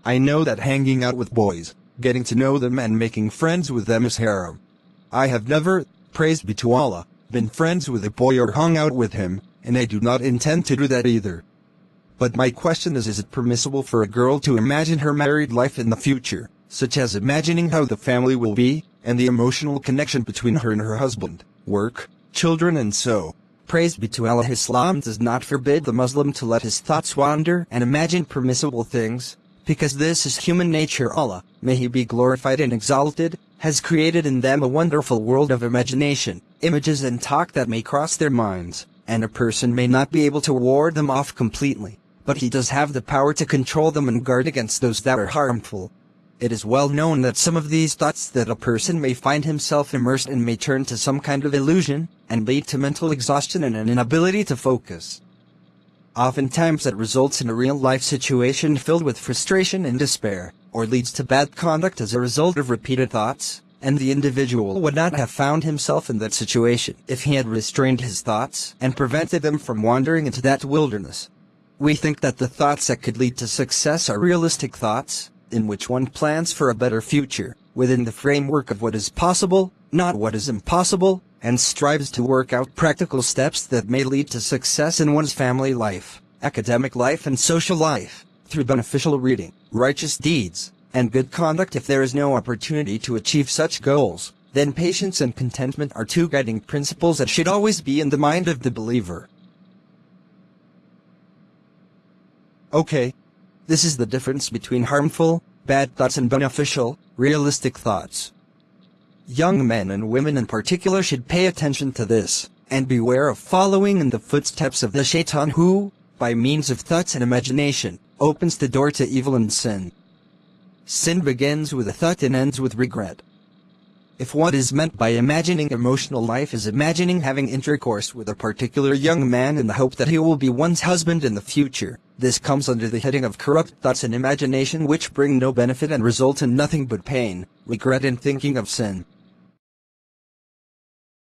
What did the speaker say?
I know that hanging out with boys, getting to know them and making friends with them is haram. I have never, praise be to Allah, been friends with a boy or hung out with him, and I do not intend to do that either. But my question is it permissible for a girl to imagine her married life in the future, such as imagining how the family will be, and the emotional connection between her and her husband, work, children and so? Praise be to Allah, Islam does not forbid the Muslim to let his thoughts wander and imagine permissible things, because this is human nature. Allah, may He be glorified and exalted, has created in them a wonderful world of imagination, images and talk that may cross their minds, and a person may not be able to ward them off completely, but he does have the power to control them and guard against those that are harmful. It is well known that some of these thoughts that a person may find himself immersed in may turn to some kind of illusion, and lead to mental exhaustion and an inability to focus. Oftentimes that results in a real-life situation filled with frustration and despair, or leads to bad conduct as a result of repeated thoughts, and the individual would not have found himself in that situation if he had restrained his thoughts and prevented them from wandering into that wilderness. We think that the thoughts that could lead to success are realistic thoughts, in which one plans for a better future, within the framework of what is possible, not what is impossible, and strives to work out practical steps that may lead to success in one's family life, academic life and social life, through beneficial reading, righteous deeds, and good conduct. If there is no opportunity to achieve such goals, then patience and contentment are two guiding principles that should always be in the mind of the believer. Okay. This is the difference between harmful, bad thoughts and beneficial, realistic thoughts. Young men and women in particular should pay attention to this, and beware of following in the footsteps of the shaitan who, by means of thoughts and imagination, opens the door to evil and sin. Sin begins with a thought and ends with regret. If what is meant by imagining emotional life is imagining having intercourse with a particular young man in the hope that he will be one's husband in the future, this comes under the heading of corrupt thoughts and imagination which bring no benefit and result in nothing but pain, regret and thinking of sin.